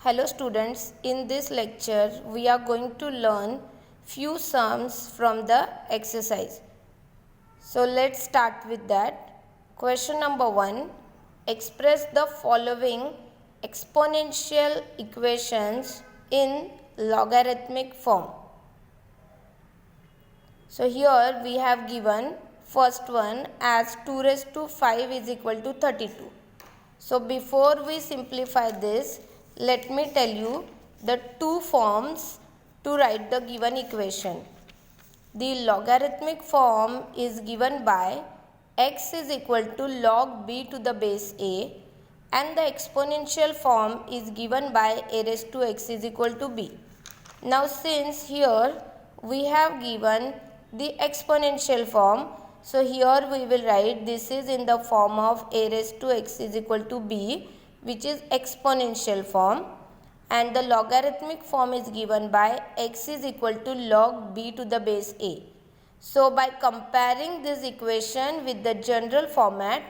Hello students, in this lecture we are going to learn few sums from the exercise. So let's start with that. Question number 1. Express the following exponential equations in logarithmic form. So here we have given first one as 2 raised to 5 is equal to 32. So before we simplify this, let me tell you the two forms to write the given equation. The logarithmic form is given by x is equal to log b to the base a, and the exponential form is given by a raised to x is equal to b. Now since here we have given the exponential form, so here we will write this is in the form of a raised to x is equal to b, which is exponential form, and the logarithmic form is given by x is equal to log b to the base a. So by comparing this equation with the general format,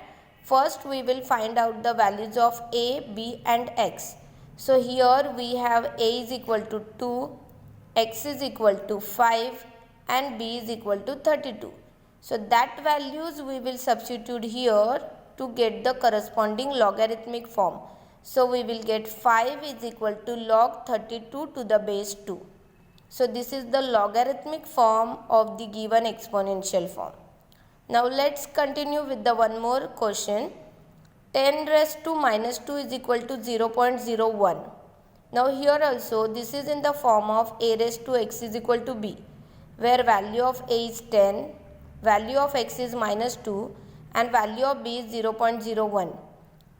first we will find out the values of a, b and x. So here we have a is equal to 2, x is equal to 5 and b is equal to 32. So that values we will substitute here to get the corresponding logarithmic form. So we will get 5 is equal to log 32 to the base 2. So this is the logarithmic form of the given exponential form. Now let's continue with the one more question. 10 raised to minus 2 is equal to 0.01. Now here also this is in the form of a raised to x is equal to b, where value of a is 10, value of x is minus 2 and value of b is 0.01,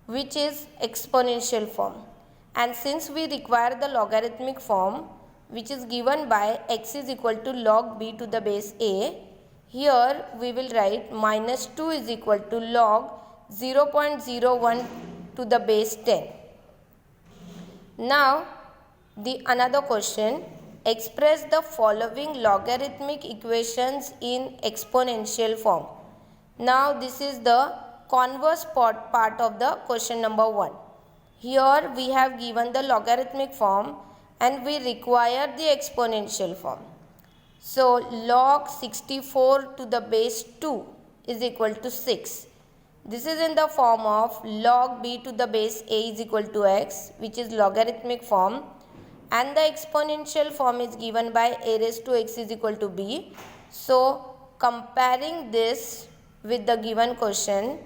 which is exponential form. And since we require the logarithmic form, which is given by x is equal to log b to the base a, here we will write minus 2 is equal to log 0.01 to the base 10. Now the another question, express the following logarithmic equations in exponential form. Now this is the converse part of the question number 1. Here we have given the logarithmic form and we require the exponential form. So log 64 to the base 2 is equal to 6. This is in the form of log b to the base a is equal to x, which is logarithmic form, and the exponential form is given by a raised to x is equal to b. So comparing this with the given question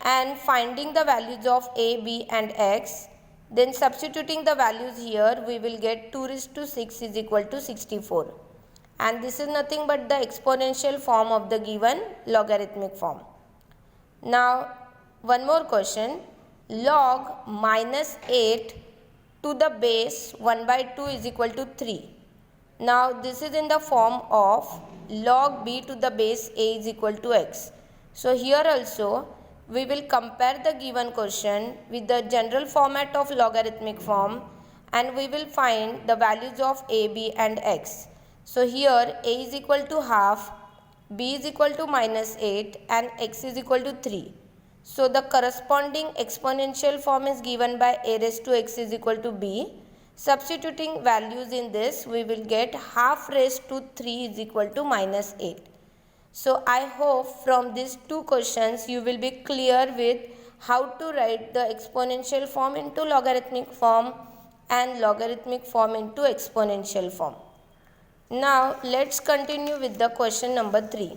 and finding the values of a, b and x, then substituting the values here, we will get 2 raised to 6 is equal to 64. And this is nothing but the exponential form of the given logarithmic form. Now one more question, log minus 8 to the base 1 by 2 is equal to 3. Now this is in the form of log b to the base a is equal to x. So here also we will compare the given question with the general format of logarithmic form and we will find the values of a, b and x. So here a is equal to half, b is equal to minus 8 and x is equal to 3. So the corresponding exponential form is given by a raised to x is equal to b. Substituting values in this, we will get half raised to 3 is equal to minus 8. So I hope from these two questions you will be clear with how to write the exponential form into logarithmic form and logarithmic form into exponential form. Now let's continue with the question number 3.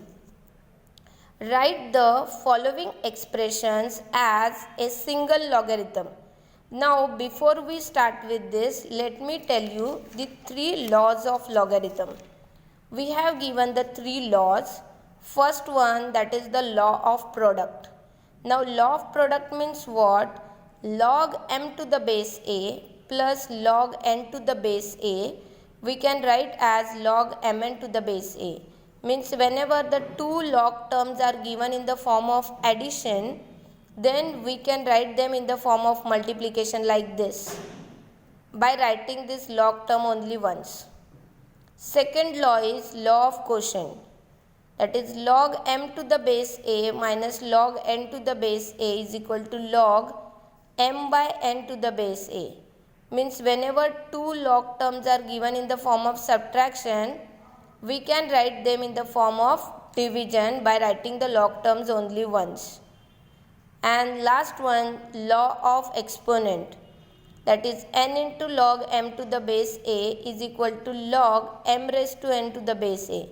Write the following expressions as a single logarithm. Now before we start with this, let me tell you the 3 laws of logarithm. We have given the 3 laws. First one, that is the law of product. Now law of product means what? Log m to the base a plus log n to the base a, we can write as log mn to the base a. Means whenever the two log terms are given in the form of addition, then we can write them in the form of multiplication like this, by writing this log term only once. Second law is law of quotient. That is log m to the base a minus log n to the base a is equal to log m by n to the base a. Means whenever two log terms are given in the form of subtraction, we can write them in the form of division by writing the log terms only once. And last one, law of exponent, that is n into log m to the base a is equal to log m raised to n to the base a.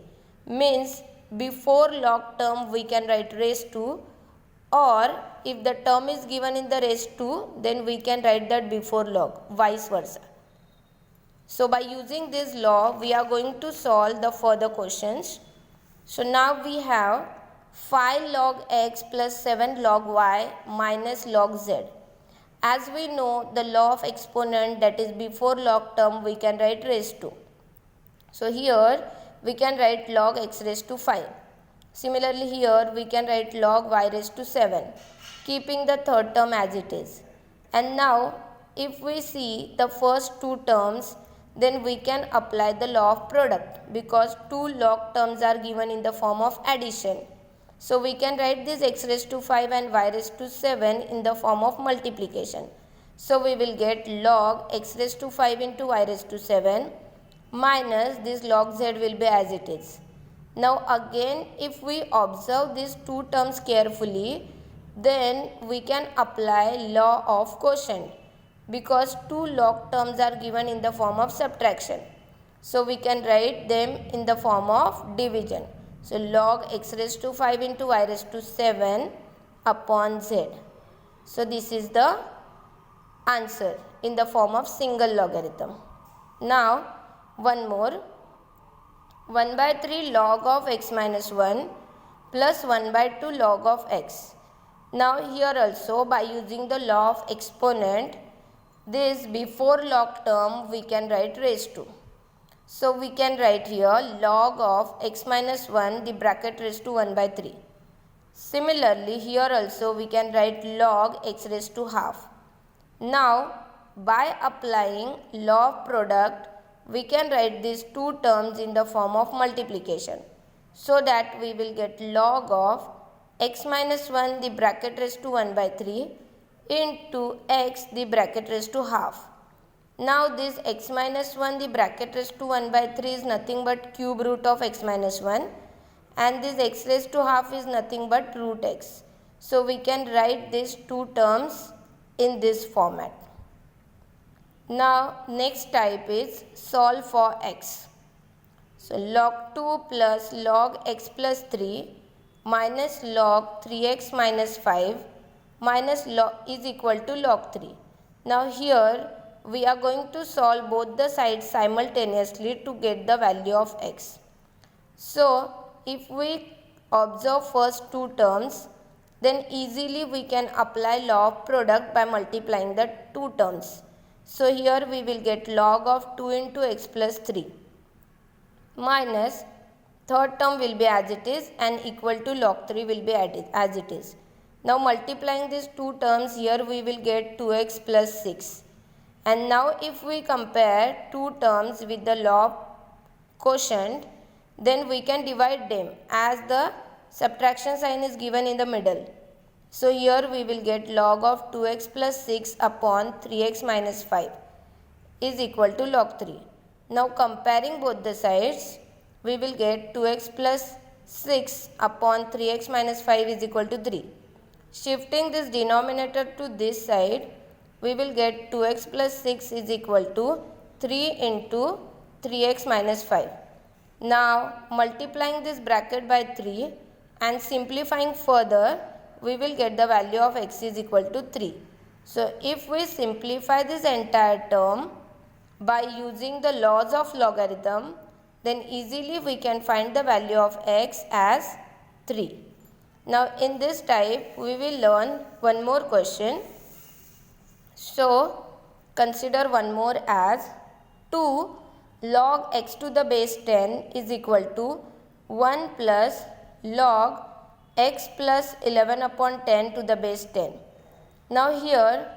Means before log term we can write raised to, or if the term is given in the raised to, then we can write that before log, vice versa. So by using this law we are going to solve the further questions. So now we have 5 log x plus 7 log y minus log z. As we know the law of exponent, that is before log term we can write raised to. So here we can write log x raised to 5. Similarly here we can write log y raised to 7, keeping the third term as it is. And now if we see the first two terms, then we can apply the law of product, because two log terms are given in the form of addition. So we can write this x raised to 5 and y raised to 7 in the form of multiplication. So we will get log x raised to 5 into y raised to 7 minus this log z will be as it is. Now again if we observe these two terms carefully, then we can apply law of quotient, because two log terms are given in the form of subtraction. So we can write them in the form of division. So log x raised to 5 into y raised to 7 upon z. So this is the answer in the form of single logarithm. Now one more, 1 by 3 log of x minus 1 plus 1 by 2 log of x. Now here also by using the law of exponent, this before log term we can write raised to. So we can write here log of x minus 1 the bracket raised to 1 by 3. Similarly here also we can write log x raised to half. Now by applying law of product, we can write these two terms in the form of multiplication, so that we will get log of x minus 1 the bracket raised to 1 by 3 into x the bracket raised to half. Now this x minus 1 the bracket raised to 1 by 3 is nothing but cube root of x minus 1, and this x raised to half is nothing but root x. So we can write these two terms in this format. Now next type is solve for x. So log 2 plus log x plus 3 minus log 3x minus 5 minus log is equal to log 3. Now here we are going to solve both the sides simultaneously to get the value of x. So if we observe first two terms, then easily we can apply law of product by multiplying the two terms. So here we will get log of 2 into x plus 3 minus third term will be as it is and equal to log 3 will be as it is. Now multiplying these two terms, here we will get 2x plus 6. And now if we compare two terms with the law of quotient, then we can divide them as the subtraction sign is given in the middle. So here we will get log of 2x plus 6 upon 3x minus 5 is equal to log 3. Now comparing both the sides, we will get 2x plus 6 upon 3x minus 5 is equal to 3. Shifting this denominator to this side, we will get 2x plus 6 is equal to 3 into 3x minus 5. Now multiplying this bracket by 3 and simplifying further, we will get the value of x is equal to 3. So if we simplify this entire term by using the laws of logarithm, then easily we can find the value of x as 3. Now in this type we will learn one more question. So consider one more as 2 log x to the base 10 is equal to 1 plus log x plus 11 upon 10 to the base 10. Now here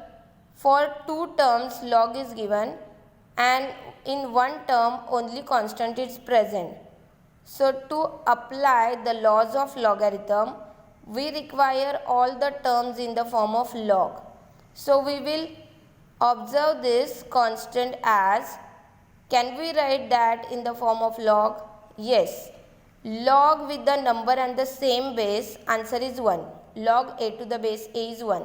for two terms log is given and in one term only constant is present. So to apply the laws of logarithm, we require all the terms in the form of log. So we will Observe this constant as, can we write that in the form of log? Yes. Log with the number and the same base, answer is 1. Log a to the base a is 1.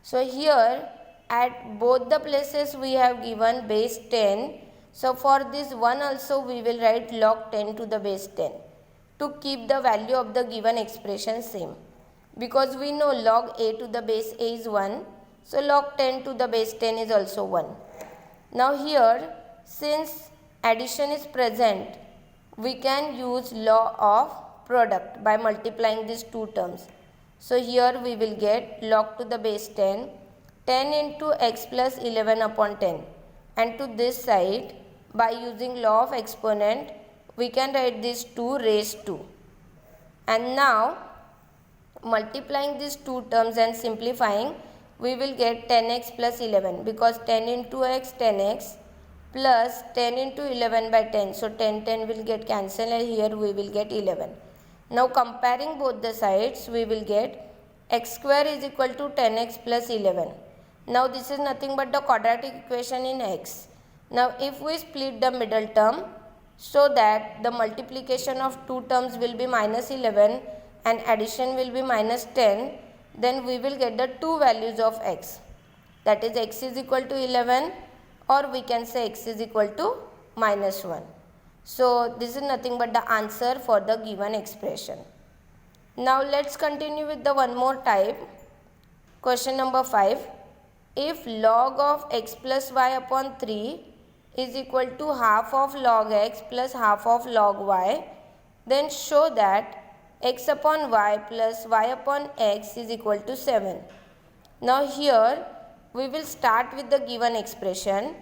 So here at both the places we have given base 10. So for this 1 also we will write log 10 to the base 10 to keep the value of the given expression same. Because we know log a to the base a is 1. So log 10 to the base 10 is also 1. Now here, since addition is present, we can use law of product by multiplying these two terms. So here we will get log to the base 10, 10 into x plus 11 upon 10. And to this side, by using law of exponent, we can write this 2 raised to. And now, multiplying these two terms and simplifying, we will get 10x plus 11 because 10 into x 10x plus 10 into 11 by 10. So 10 will get cancelled and here we will get 11. Now comparing both the sides, we will get x square is equal to 10x plus 11. Now this is nothing but the quadratic equation in x. Now if we split the middle term so that the multiplication of two terms will be minus 11 and addition will be minus 10, then we will get the two values of x. That is x is equal to 11 or we can say x is equal to minus 1. So this is nothing but the answer for the given expression. Now let's continue with the one more type. Question number 5. If log of x plus y upon 3 is equal to half of log x plus half of log y, then show that x upon y plus y upon x is equal to 7. Now here we will start with the given expression,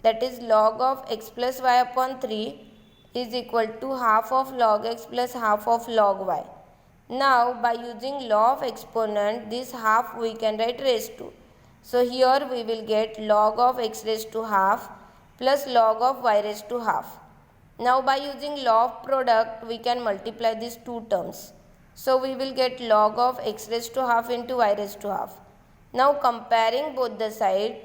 that is log of x plus y upon 3 is equal to half of log x plus half of log y. Now by using law of exponent, this half we can write raised to. So here we will get log of x raised to half plus log of y raised to half. Now by using law of product, we can multiply these two terms. So we will get log of x raised to half into y raised to half. Now comparing both the sides,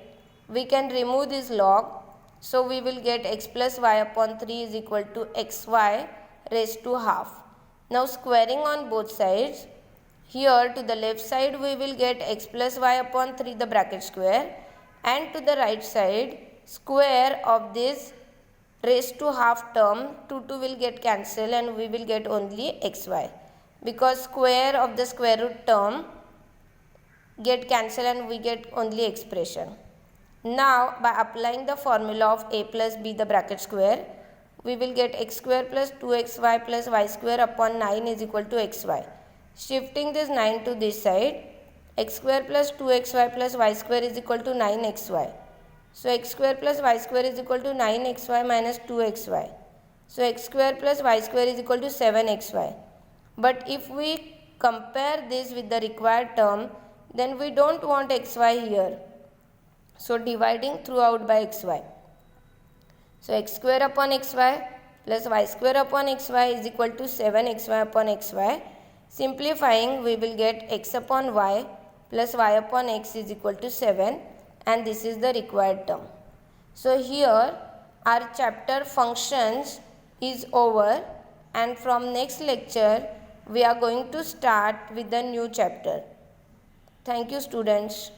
we can remove this log. So we will get x plus y upon 3 is equal to xy raised to half. Now squaring on both sides, here to the left side we will get x plus y upon 3 the bracket square, and to the right side square of this raised to half term, 2 will get cancelled and we will get only xy, because square of the square root term get cancelled and we get only expression. Now by applying the formula of a plus b the bracket square, we will get x square plus 2xy plus y square upon 9 is equal to xy. Shifting this 9 to this side, x square plus 2xy plus y square is equal to 9xy. So x square plus y square is equal to 9xy minus 2xy. So x square plus y square is equal to 7xy. But if we compare this with the required term, then we don't want xy here. So dividing throughout by xy. So x square upon xy plus y square upon xy is equal to 7xy upon xy. Simplifying, we will get x upon y plus y upon x is equal to 7, and this is the required term. So here our chapter functions is over, and from next lecture we are going to start with the new chapter. Thank you, students.